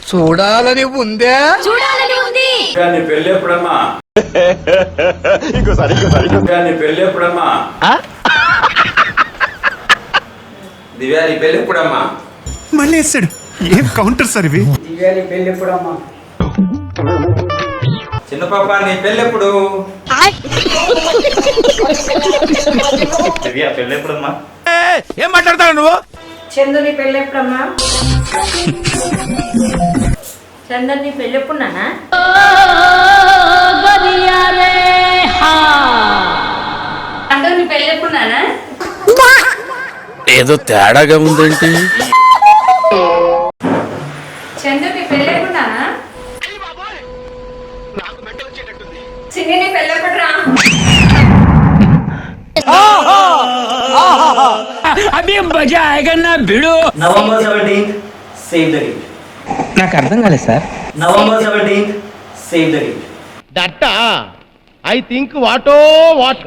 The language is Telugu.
చూడాలని ఉందే. నీ పెళ్ళి ఎప్పుడమ్మా? నీ పెళ్ళి ఎప్పుడమ్మా? దివ్యా నీ పెళ్ళి ఎప్పుడమ్మా? మళ్ళీ వేస్తాడు. ఏం కౌంటర్ సార్ ఇవి? దివ్యా నీ పెళ్ళి ఎప్పుడమ్మా? చిన్న పాప నీ పెళ్ళి ఎప్పుడు? దివ్యా పెళ్ళి ఎప్పుడమ్మా? ఏం మాట్లాడతావు నువ్వు? చందు నీ పెళ్ళి ఎప్పుడమ్మా? చందన్ నీ పెళ్ళి ఎప్పుడున్నానా? అంటే నీ పెళ్ళి ఎప్పుడున్నానా? ఏదో తేడాగా ఉందేంటి? చందు నీ పెళ్ళి ఎప్పుడున్నానా? సింగి నీ పెళ్ళి ఎప్పుడురా? అభి మజా ఆయేగా నా భిడు. November 17th, save the date. నాకు అర్థం కాలేదు sir. November 17th, save the date. That I think వాటో వాట్